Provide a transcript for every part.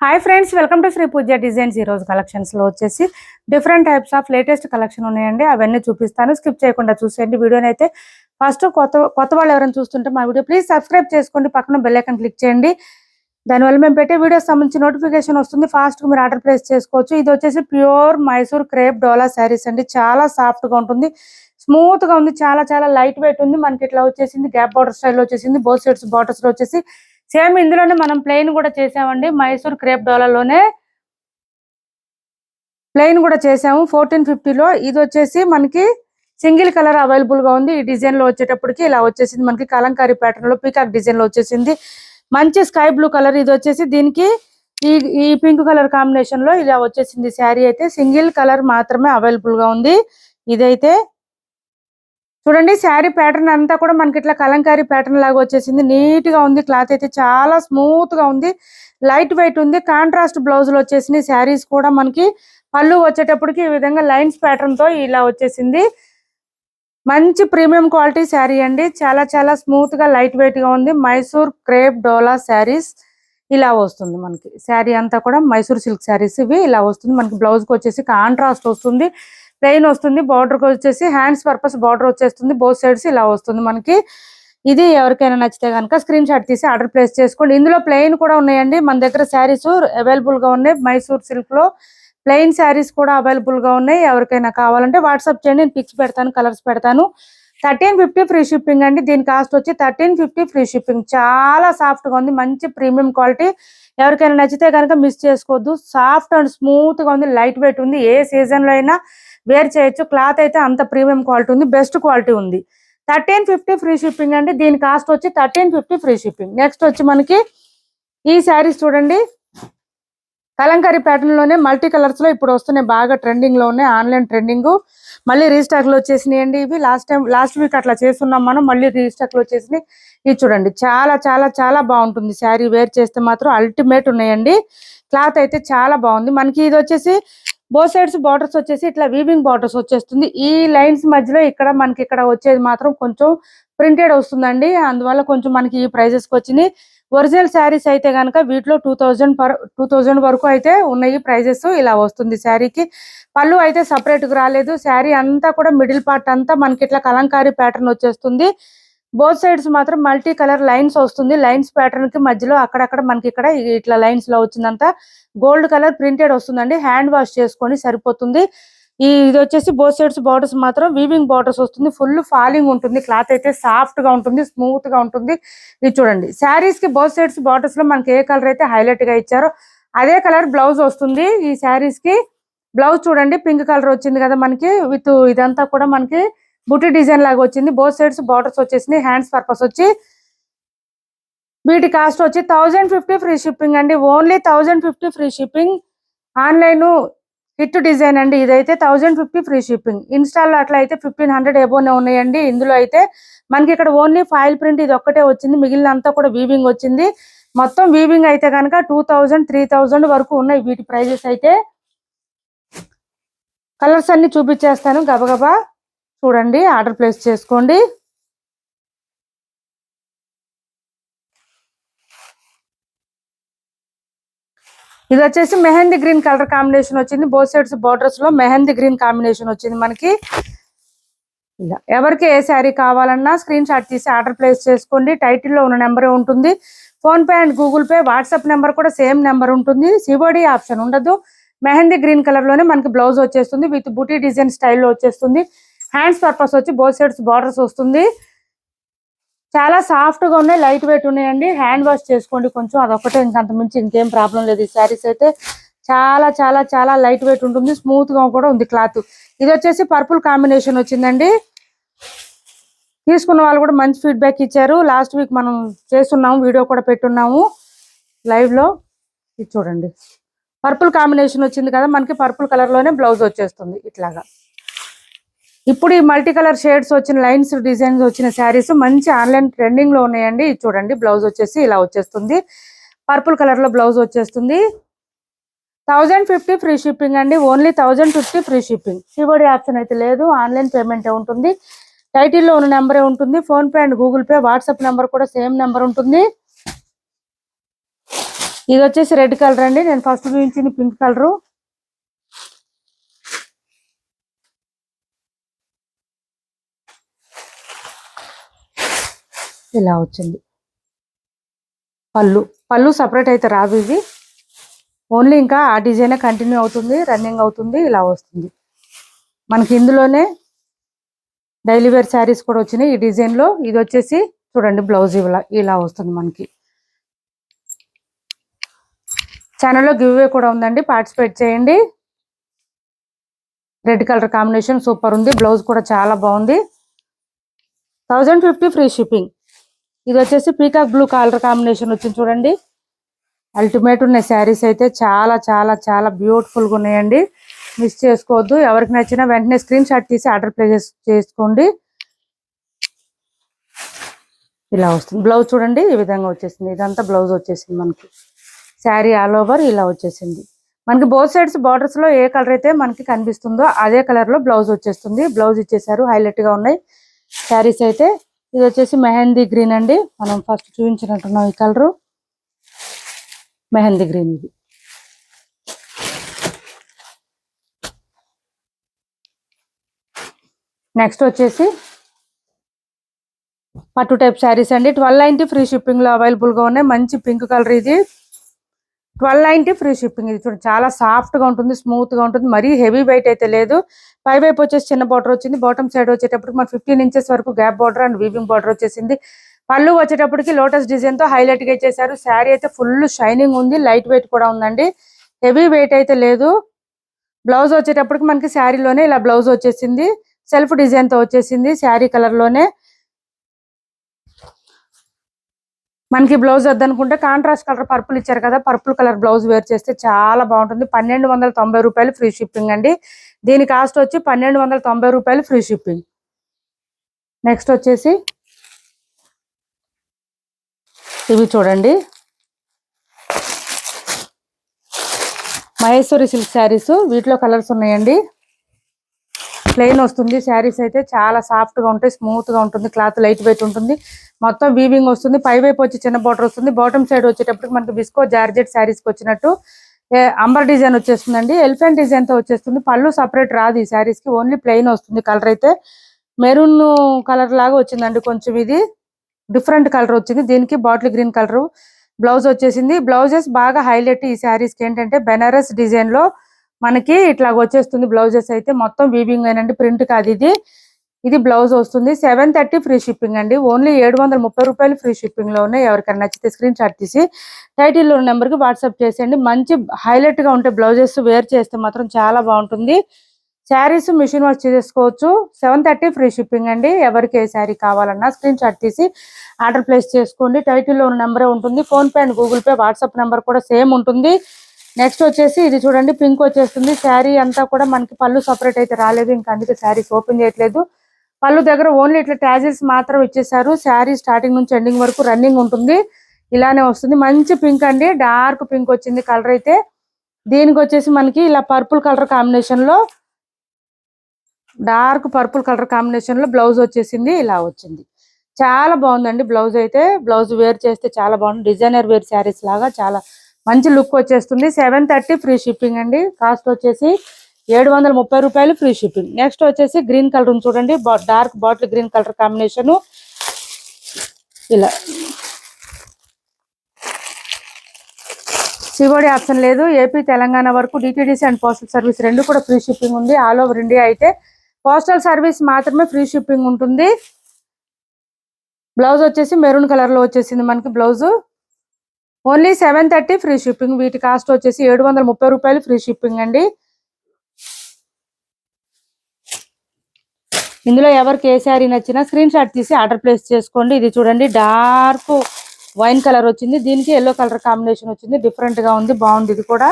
Hi friends, welcome to Shri Pooja designs. ఈ రోజు collections లో వచ్చేసి different types of latest collection ఉన్నాయండి. అవన్నీ చూపిస్తాను, స్కిప్ చేయకుండా చూసేయండి వీడియోని. అయితే ఫస్ట్ కొత్త వాళ్ళు ఎవరైనా చూస్తుంటే మా వీడియో ప్లీజ్ సబ్స్క్రైబ్ చేసుకోండి, పక్కన బెల్ ఐకాన్ క్లిక్ చేయండి. దానివల్ల మేము పెట్టే వీడియోస్ సంబంధించి నోటిఫికేషన్ వస్తుంది, ఫాస్ట్ గా మీరు ఆర్డర్ ప్లేస్ చేసుకోవచ్చు. ఇది వచ్చేసి ప్యూర్ మైసూర్ క్రేప్ డోలా శారీస్ అండి. చాలా సాఫ్ట్ గా ఉంటుంది, స్మూత్ గా ఉంది, చాలా చాలా లైట్ వెయిట్ ఉంది. మనకి ఇట్లా వచ్చేసింది గ్యాప్ బార్డర్ స్టైల్ వచ్చేసింది. బోత్ సైడ్స్ బార్డర్స్ లో వచ్చేసి సేమ్ ఇందులోనే మనం ప్లెయిన్ కూడా చేసామండి. మైసూర్ క్రేప్ డోలాలోనే ప్లెయిన్ కూడా చేసాము 1450లో. ఇది వచ్చేసి మనకి సింగిల్ కలర్ అవైలబుల్ గా ఉంది. ఈ డిజైన్ లో వచ్చేటప్పటికి ఇలా వచ్చేసింది. మనకి కలంకారీ ప్యాటర్న్ లో పీకాక్ డిజైన్ లో వచ్చేసింది. మంచి స్కై బ్లూ కలర్. ఇది వచ్చేసి దీనికి ఈ ఈ పింక్ కలర్ కాంబినేషన్ లో ఇలా వచ్చేసింది. శారీ అయితే సింగిల్ కలర్ మాత్రమే అవైలబుల్ గా ఉంది. ఇదైతే చూడండి, శారీ ప్యాటర్న్ అంతా కూడా మనకి ఇట్లా కలంకారీ ప్యాటర్న్ లాగా వచ్చేసింది. నీట్ గా ఉంది, క్లాత్ అయితే చాలా స్మూత్ గా ఉంది, లైట్ వెయిట్ ఉంది. కాంట్రాస్ట్ బ్లౌజులు వచ్చేసినాయి. శారీస్ కూడా మనకి పళ్ళు వచ్చేటప్పటికి ఈ విధంగా లైన్స్ ప్యాటర్న్ తో ఇలా వచ్చేసింది. మంచి ప్రీమియం క్వాలిటీ శారీ అండి. చాలా చాలా స్మూత్ గా లైట్ వెయిట్ గా ఉంది. మైసూర్ క్రేప్ డోలా శారీస్ ఇలా వస్తుంది. మనకి శారీ అంతా కూడా మైసూర్ సిల్క్ శారీస్ ఇవి ఇలా వస్తుంది. మనకి బ్లౌజ్ కి వచ్చేసి కాంట్రాస్ట్ వస్తుంది, ప్లెయిన్ వస్తుంది. బార్డర్ కి వచ్చేసి హ్యాండ్స్ పర్పస్ బార్డర్ వచ్చేస్తుంది. బోత్ సైడ్స్ ఇలా వస్తుంది మనకి. ఇది ఎవరికైనా నచ్చితే కనుక స్క్రీన్ షాట్ తీసి ఆర్డర్ ప్లేస్ చేసుకోండి. ఇందులో ప్లెయిన్ కూడా ఉన్నాయండి. మన దగ్గర శారీస్ అవైలబుల్ గా ఉన్నాయి. మైసూర్ సిల్క్ లో ప్లెయిన్ శారీస్ కూడా అవైలబుల్ గా ఉన్నాయి. ఎవరికైనా కావాలంటే వాట్సాప్ చేయండి, నేను పిక్స్ పెడతాను, కలర్స్ పెడతాను. 1350 ఫ్రీ షిప్పింగ్ అండి. దీని కాస్ట్ వచ్చి 1350 ఫ్రీ షిప్పింగ్. చాలా సాఫ్ట్ గా ఉంది, మంచి ప్రీమియం క్వాలిటీ. ఎవరికైనా నచ్చితే కనుక మిస్ చేసుకోవద్దు. సాఫ్ట్ అండ్ స్మూత్ గా ఉంది, లైట్ వెయిట్ ఉంది. ఏ సీజన్ లో అయినా వేర్ చేయొచ్చు. క్లాత్ అయితే అంత ప్రీమియం క్వాలిటీ ఉంది, బెస్ట్ క్వాలిటీ ఉంది. 1350 ఫ్రీ షిప్పింగ్ అండి. దీని కాస్ట్ వచ్చి 1350 ఫ్రీ షిప్పింగ్. నెక్స్ట్ వచ్చి మనకి ఈ శారీస్ చూడండి, కలంకారీ ప్యాటర్న్ లోనే మల్టీ కలర్స్ లో ఇప్పుడు వస్తున్నాయి, బాగా ట్రెండింగ్ లో ఉన్నాయి. ఆన్లైన్ ట్రెండింగ్ మళ్ళీ రీస్టాక్ లో వచ్చేసినాయి అండి. ఇవి లాస్ట్ వీక్ అట్లా చేస్తున్నాం మనం, మళ్ళీ రీస్టాక్ లో వచ్చేసినాయి. ఇది చూడండి, చాలా చాలా చాలా బాగుంటుంది. శారీ వేర్ చేస్తే మాత్రం అల్టిమేట్ ఉన్నాయండి. క్లాత్ అయితే చాలా బాగుంది. మనకి ఇది వచ్చేసి బోత్ సైడ్స్ బార్డర్స్ వచ్చేసి ఇట్లా వీవింగ్ బార్డర్స్ వచ్చేస్తుంది. ఈ లైన్స్ మధ్యలో ఇక్కడ మనకి ఇక్కడ వచ్చేది మాత్రం కొంచెం ప్రింటెడ్ వస్తుందండి. అందువల్ల కొంచెం మనకి ఈ ప్రైజెస్ కి వచ్చినాయి. ఒరిజినల్ శారీస్ అయితే కనుక వీటిలో 2000 వరకు అయితే ఉన్నాయి ప్రైజెస్. ఇలా వస్తుంది శారీకి. పళ్ళు అయితే సపరేట్ గా రాలేదు. శారీ అంతా కూడా మిడిల్ పార్ట్ అంతా మనకి ఇట్లా కలంకారీ ప్యాటర్న్ వచ్చేస్తుంది. బోత్ సైడ్స్ మాత్రం మల్టీ కలర్ లైన్స్ వస్తుంది. లైన్స్ ప్యాటర్న్ కి మధ్యలో అక్కడక్కడ మనకి ఇక్కడ ఇట్లా లైన్స్ లో వచ్చిందంతా గోల్డ్ కలర్ ప్రింటెడ్ వస్తుందండి. హ్యాండ్ వాష్ చేసుకొని సరిపోతుంది. ఇది వచ్చేసి బోత్ సైడ్స్ బార్డర్స్ మాత్రం వీవింగ్ బార్డర్స్ వస్తుంది. ఫుల్ ఫాలింగ్ ఉంటుంది. క్లాత్ అయితే సాఫ్ట్ గా ఉంటుంది, స్మూత్ గా ఉంటుంది. ఇది చూడండి, శారీస్ కి బోత్ సైడ్స్ బార్డర్స్ లో మనకి ఏ కలర్ అయితే హైలైట్ గా ఇచ్చారో అదే కలర్ బ్లౌజ్ వస్తుంది. ఈ శారీస్ కి బ్లౌజ్ చూడండి, పింక్ కలర్ వచ్చింది కదా మనకి. విత్ ఇదంతా కూడా మనకి బుట్టి డిజైన్ లాగా వచ్చింది. బోత్ సైడ్స్ బార్డర్స్ వచ్చేసింది. హ్యాండ్స్ పర్పస్ వచ్చి వీటి కాస్ట్ వచ్చి 1050 ఫ్రీ షిప్పింగ్ అండి. Only 1050 free shipping. Online hit design అండి. ఇదైతే 1050 ఫ్రీ షిప్పింగ్. ఇన్స్టాల్లో అట్లా అయితే 1500 ఎబోనే ఉన్నాయండి. ఇందులో అయితే మనకి ఇక్కడ ఓన్లీ ఫాయిల్ ప్రింట్ ఇది ఒక్కటే వచ్చింది, మిగిలిన అంతా కూడా వీవింగ్ వచ్చింది. మొత్తం వీవింగ్ అయితే కనుక 2000 3000 వరకు ఉన్నాయి వీటి ప్రైజెస్ అయితే. కలర్స్ అన్ని చూపించేస్తాను గబగబా, చూడండి, ఆర్డర్ ప్లేస్ చేసుకోండి. ఇది వచ్చేసి మెహందీ గ్రీన్ కలర్ కాంబినేషన్ వచ్చింది. బోత్ సైడ్స్ బార్డర్స్ లో మెహందీ గ్రీన్ కాంబినేషన్ వచ్చింది మనకి. ఇలా ఎవరికి ఏ శారీ కావాలన్నా స్క్రీన్ షాట్ తీసి ఆర్డర్ ప్లేస్ చేసుకోండి. టైటిల్లో ఉన్న నెంబరే ఉంటుంది. Phone pay and Google pay, WhatsApp number కూడా సేమ్ నెంబర్ ఉంటుంది. సిఓడి ఆప్షన్ ఉండదు. మెహందీ గ్రీన్ కలర్ లోనే మనకి బ్లౌజ్ వచ్చేస్తుంది. విత్ బూటీ డిజైన్ స్టైల్లో వచ్చేస్తుంది. హ్యాండ్స్ పర్పస్ వచ్చి బోత్ సైడ్స్ బార్డర్స్ వస్తుంది. చాలా సాఫ్ట్ గా ఉన్నాయి, లైట్ వెయిట్ ఉన్నాయండి. హ్యాండ్ వాష్ చేసుకోండి కొంచెం, అదొకటే, ఇంకంత మించి ఇంకేం ప్రాబ్లం లేదు. ఈ శారీస్ అయితే చాలా చాలా చాలా లైట్ వెయిట్ ఉంటుంది, స్మూత్ గా కూడా ఉంది క్లాత్. ఇది వచ్చేసి పర్పుల్ కాంబినేషన్ వచ్చిందండి. తీసుకున్న వాళ్ళు కూడా మంచి ఫీడ్బ్యాక్ ఇచ్చారు. లాస్ట్ వీక్ మనం చేస్తున్నాము, వీడియో కూడా పెట్టున్నాము లైవ్ లో. ఇది చూడండి, పర్పుల్ కాంబినేషన్ వచ్చింది కదా మనకి. పర్పుల్ కలర్ లోనే బ్లౌజ్ వచ్చేస్తుంది ఇట్లాగా. ఇప్పుడు ఈ మల్టీ కలర్ షేడ్స్ వచ్చిన లైన్స్ డిజైన్స్ వచ్చిన శారీస్ మంచి ఆన్లైన్ ట్రెండింగ్ లో ఉన్నాయండి. ఇది చూడండి, బ్లౌజ్ వచ్చేసి ఇలా వచ్చేస్తుంది. పర్పుల్ కలర్ లో బ్లౌజ్ వచ్చేస్తుంది. 1050 ఫ్రీ షిప్పింగ్ అండి. Only 1050 free shipping. COD option అయితే లేదు, ఆన్లైన్ పేమెంట్ ఉంటుంది. టైటిల్లో ఉన్న నెంబరే ఉంటుంది. Phone pay and Google pay, WhatsApp number కూడా సేమ్ నెంబర్ ఉంటుంది. ఇది వచ్చేసి రెడ్ కలర్ అండి. నేను ఫస్ట్ చూపించింది పింక్ కలరు. ఇలా వచ్చింది పళ్ళు సపరేట్ అయితే రాదు, ఇది ఓన్లీ ఇంకా ఆ డిజైనే కంటిన్యూ అవుతుంది, రన్నింగ్ అవుతుంది, ఇలా వస్తుంది మనకి. ఇందులోనే డైలీ వేర్ శారీస్ కూడా వచ్చినాయి ఈ డిజైన్ లో. ఇది వచ్చేసి చూడండి బ్లౌజ్ ఇలా వస్తుంది మనకి. ఛానల్లో గివ్ అవే కూడా ఉందండి, పార్టిసిపేట్ చేయండి. రెడ్ కలర్ కాంబినేషన్ సూపర్ ఉంది, బ్లౌజ్ కూడా చాలా బాగుంది. 1050 ఫ్రీ షిప్పింగ్. ఇది వచ్చేసి పీకాక్ బ్లూ కలర్ కాంబినేషన్ వచ్చింది చూడండి. అల్టిమేట్ ఉన్నాయి శారీస్ అయితే, చాలా చాలా చాలా బ్యూటిఫుల్ గా ఉన్నాయండి. మిస్ చేసుకోవద్దు. ఎవరికి నచ్చినా వెంటనే స్క్రీన్ షాట్ తీసి ఆర్డర్ ప్లేస్ చేసుకోండి. ఇలా వస్తుంది బ్లౌజ్ చూడండి, ఈ విధంగా వచ్చేసింది. ఇదంతా బ్లౌజ్ వచ్చేసింది మనకి. శారీ ఆల్ ఓవర్ ఇలా వచ్చేసింది మనకి. బోత్ సైడ్స్ బార్డర్స్ లో ఏ కలర్ అయితే మనకి కనిపిస్తుందో అదే కలర్ లో బ్లౌజ్ వచ్చేస్తుంది. బ్లౌజ్ ఇచ్చేసారు, హైలైట్ గా ఉన్నాయి శారీస్ అయితే. ఇది వచ్చేసి మెహందీ గ్రీన్ అండి, మనం ఫస్ట్ చూపించినట్టున్నాం ఈ కలరు మెహందీ గ్రీన్. ఇది నెక్స్ట్ వచ్చేసి పట్టు టైప్ శారీస్ అండి. 1290 ఫ్రీ షిప్పింగ్ లో అవైలబుల్ గా ఉన్నాయి. మంచి పింక్ కలర్, ఇది 1290 ఫ్రీ షిప్పింగ్. ఇది చూడండి చాలా సాఫ్ట్ గా ఉంటుంది, స్మూత్ గా ఉంటుంది, మరీ హెవీ వెయిట్ అయితే లేదు. పై వైపు వచ్చేసి చిన్న బార్డర్ వచ్చింది, బాటమ్ సైడ్ వచ్చేటప్పటికి మన 15 ఇంచెస్ వరకు gap border and weaving border వచ్చేసింది. పళ్ళు వచ్చేటప్పటికి లోటస్ డిజైన్ తో హైలైట్ గా ఇచ్చేసారు. శారీ అయితే ఫుల్ షైనింగ్ ఉంది, లైట్ వెయిట్ కూడా ఉందండి, హెవీ వెయిట్ అయితే లేదు. బ్లౌజ్ వచ్చేటప్పటికి మనకి శారీలోనే ఇలా బ్లౌజ్ వచ్చేసింది, సెల్ఫ్ డిజైన్ తో వచ్చేసింది. శారీ కలర్ లోనే మనకి బ్లౌజ్ వద్దనుకుంటే కాంట్రాస్ట్ కలర్ పర్పుల్ ఇచ్చారు కదా, పర్పుల్ కలర్ బ్లౌజ్ వేర్ చేస్తే చాలా బాగుంటుంది. 1290 రూపాయలు ఫ్రీ షిప్పింగ్ అండి. దీని కాస్ట్ వచ్చి 1290 రూపాయలు ఫ్రీ షిప్పింగ్. నెక్స్ట్ వచ్చేసి ఇవి చూడండి, మహేశ్వరి సిల్క్ శారీస్. వీటిలో కలర్స్ ఉన్నాయండి. ప్లెయిన్ వస్తుంది శారీస్ అయితే, చాలా సాఫ్ట్ గా ఉంటాయి, స్మూత్ గా ఉంటుంది, క్లాత్ లైట్ వెయిట్ ఉంటుంది, మొత్తం వీవింగ్ వస్తుంది. పై వైపు వచ్చి చిన్న బార్డర్ వస్తుంది, బాటమ్ సైడ్ వచ్చేటప్పటికి మనకి బిస్కో జార్జెట్ శారీస్ కి వచ్చినట్టు అంబర్ డిజైన్ వచ్చేస్తుందండి. ఎలిఫెంట్ డిజైన్ తో వచ్చేస్తుంది. పళ్ళు సపరేట్ రాదు ఈ శారీస్ కి, ఓన్లీ ప్లెయిన్ వస్తుంది. కలర్ అయితే మెరూన్ కలర్ లాగా వచ్చిందండి, కొంచెం ఇది డిఫరెంట్ కలర్ వచ్చింది. దీనికి బాటిల్ గ్రీన్ కలర్ బ్లౌజ్ వచ్చేసింది. బ్లౌజెస్ బాగా హైలైట్ ఈ శారీస్ కి ఏంటంటే బెనారస్ డిజైన్ లో మనకి ఇట్లా వచ్చేస్తుంది. బ్లౌజెస్ అయితే మొత్తం వీవింగ్ అయినండి, ప్రింట్ కాదు ఇది. ఇది బ్లౌజ్ వస్తుంది. 730 ఫ్రీ షిప్పింగ్ అండి. ఓన్లీ 730 రూపాయలు ఫ్రీ షిప్పింగ్ లో ఉన్నాయి. ఎవరికైనా నచ్చితే స్క్రీన్ షాట్ తీసి టైటిల్ లో నెంబర్ కి వాట్సాప్ చేసేయండి. మంచి హైలైట్ గా ఉంటే బ్లౌజెస్ వేర్ చేస్తే మాత్రం చాలా బాగుంటుంది. శారీస్ మిషన్ వాష్ చేసుకోవచ్చు. 730 ఫ్రీ షిప్పింగ్ అండి. ఎవరికి ఏ శారీ కావాలన్నా స్క్రీన్ షాట్ తీసి ఆర్డర్ ప్లేస్ చేసుకోండి. టైటిల్లో ఉన్న నెంబరే ఉంటుంది. Phone pay and Google pay WhatsApp number కూడా సేమ్ ఉంటుంది. నెక్స్ట్ వచ్చేసి ఇది చూడండి, పింక్ వచ్చేస్తుంది. శారీ అంతా కూడా మనకి పళ్ళు సపరేట్ అయితే రాలేదు, ఇంకా అందుకే శారీస్ ఓపెన్ చేయట్లేదు. పళ్ళు దగ్గర ఓన్లీ ఇట్లా ట్యాజిల్స్ మాత్రం ఇచ్చేసారు. శారీ స్టార్టింగ్ నుంచి ఎండింగ్ వరకు రన్నింగ్ ఉంటుంది, ఇలానే వస్తుంది. మంచి పింక్ అండి, డార్క్ పింక్ వచ్చింది కలర్ అయితే. దీనికి వచ్చేసి మనకి ఇలా పర్పుల్ కలర్ కాంబినేషన్ లో, డార్క్ పర్పుల్ కలర్ కాంబినేషన్ లో బ్లౌజ్ వచ్చేసింది, ఇలా వచ్చింది. చాలా బాగుందండి బ్లౌజ్ అయితే. బ్లౌజ్ వేర్ చేస్తే చాలా బాగుంది, డిజైనర్ వేర్ శారీస్ లాగా చాలా మంచి లుక్ వచ్చేస్తుంది. 730 ఫ్రీ షిప్పింగ్ అండి. కాస్ట్ వచ్చేసి 730 రూపాయలు ఫ్రీ షిప్పింగ్. నెక్స్ట్ వచ్చేసి గ్రీన్ కలర్ ఉంది చూడండి, dark bottle green colour combination. ఇలా సివోడి ఆప్షన్ లేదు. ఏపీ తెలంగాణ వరకు డిటిడిసి అండ్ పోస్టల్ సర్వీస్ రెండు కూడా ఫ్రీ షిప్పింగ్ ఉంది. ఆల్ ఓవర్ ఇండియా అయితే పోస్టల్ సర్వీస్ మాత్రమే ఫ్రీ షిప్పింగ్ ఉంటుంది. బ్లౌజ్ వచ్చేసి మెరూన్ కలర్ లో వచ్చేసింది మనకి బ్లౌజ్. Only 730 free shipping. వీటి కాస్ట్ వచ్చేసి 730 రూపాయలు ఫ్రీ షిప్పింగ్ అండి. ఇందులో ఎవరికి ఏ శారీ నచ్చినా స్క్రీన్ షాట్ తీసి ఆర్డర్ ప్లేస్ చేసుకోండి. ఇది చూడండి, డార్క్ వైన్ కలర్ వచ్చింది, దీనికి ఎల్లో కలర్ కాంబినేషన్ వచ్చింది, డిఫరెంట్ గా ఉంది, బాగుంది. ఇది కూడా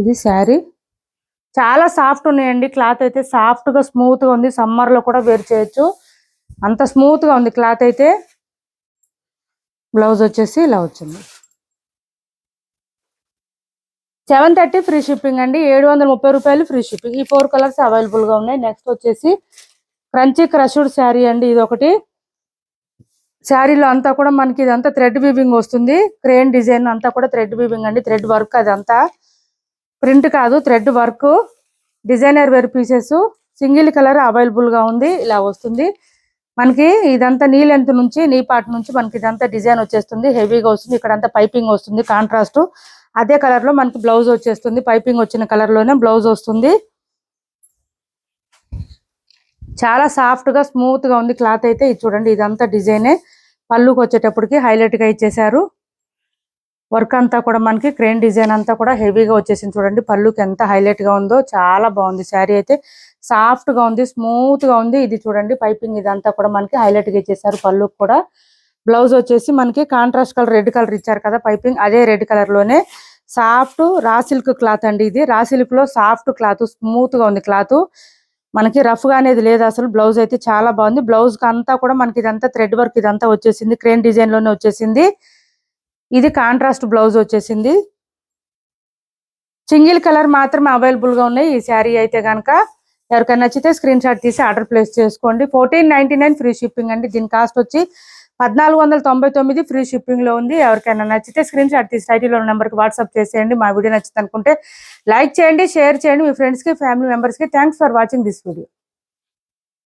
ఇది శారీ చాలా సాఫ్ట్ ఉన్నాయండి. క్లాత్ అయితే సాఫ్ట్ గా స్మూత్ గా ఉంది, సమ్మర్ లో కూడా వేర్ చేయొచ్చు, అంత స్మూత్ గా ఉంది క్లాత్ అయితే. బ్లౌజ్ వచ్చేసి ఇలా వచ్చింది. 730 ఫ్రీ షిప్పింగ్ అండి. 730 రూపాయలు ఫ్రీ షిప్పింగ్. ఈ 4 కలర్స్ అవైలబుల్ గా ఉన్నాయి. నెక్స్ట్ వచ్చేసి క్రంచీ క్రష్డ్ శారీ అండి ఇది ఒకటి. శారీలో అంతా కూడా మనకి ఇదంతా థ్రెడ్ వీవింగ్ వస్తుంది. క్రేన్ డిజైన్ అంతా కూడా థ్రెడ్ వీవింగ్ అండి, థ్రెడ్ వర్క్. అదంతా ప్రింట్ కాదు, thread work. Designer wear pieces. Single colour available గా ఉంది. ఇలా వస్తుంది మనకి. ఇదంతా నీ లెంత్ నుంచి నీ పార్ట్ నుంచి మనకి ఇదంతా డిజైన్ వచ్చేస్తుంది. హెవీగా వస్తుంది. ఇక్కడ అంతా పైపింగ్ వస్తుంది కాంట్రాస్ట్. అదే కలర్ లో మనకి బ్లౌజ్ వచ్చేస్తుంది. పైపింగ్ వచ్చిన కలర్ లోనే బ్లౌజ్ వస్తుంది. చాలా సాఫ్ట్ గా స్మూత్ గా ఉంది క్లాత్ అయితే. ఇది చూడండి, ఇదంతా డిజైనే. పళ్ళుకి వచ్చేటప్పటికి హైలైట్ గా ఇచ్చేసారు. వర్క్ అంతా కూడా మనకి క్రేన్ డిజైన్ అంతా కూడా హెవీగా వచ్చేసింది. చూడండి పళ్ళుకి ఎంత హైలైట్ గా ఉందో. చాలా బాగుంది శారీ అయితే. సాఫ్ట్ గా ఉంది, స్మూత్ గా ఉంది. ఇది చూడండి పైపింగ్ ఇదంతా కూడా మనకి హైలైట్ గా ఇచ్చేసారు. పళ్ళుకి కూడా బ్లౌజ్ వచ్చేసి మనకి కాంట్రాస్ట్ కలర్ రెడ్ కలర్ ఇచ్చారు కదా పైపింగ్, అదే రెడ్ కలర్ లోనే. సాఫ్ట్ రా సిల్క్ క్లాత్ అండి ఇది. రా సిల్క్ లో సాఫ్ట్ క్లాత్, స్మూత్ గా ఉంది క్లాత్. మనకి రఫ్ గా అనేది లేదు అసలు. బ్లౌజ్ అయితే చాలా బాగుంది. బ్లౌజ్ అంతా కూడా మనకి ఇదంతా థ్రెడ్ వర్క్ ఇదంతా వచ్చేసింది. క్రేన్ డిజైన్ లోనే వచ్చేసింది. ఇది కాంట్రాస్ట్ బ్లౌజ్ వచ్చేసింది. సింగిల్ కలర్ మాత్రమే అవైలబుల్ గా ఉన్నాయి ఈ శారీ అయితే కనుక. ఎవరికైనా నచ్చితే స్క్రీన్ షాట్ తీసి ఆర్డర్ ప్లేస్ చేసుకోండి. 1499 ఫ్రీ షిప్పింగ్ అండి. దీని కాస్ట్ వచ్చి 1499 ఫ్రీ షిప్పింగ్ లో ఉంది. ఎవరికైనా నచ్చితే స్క్రీన్ షాట్ తీసి టైటిల్ ఉన్న నెంబర్ కి వాట్సాప్ చేసేయండి. మా వీడియో నచ్చింది అనుకుంటే లైక్ చేయండి, షేర్ చేయండి మీ ఫ్రెండ్స్ కి, ఫ్యామిలీ మెంబర్స్ కి. Thanks for watching this video.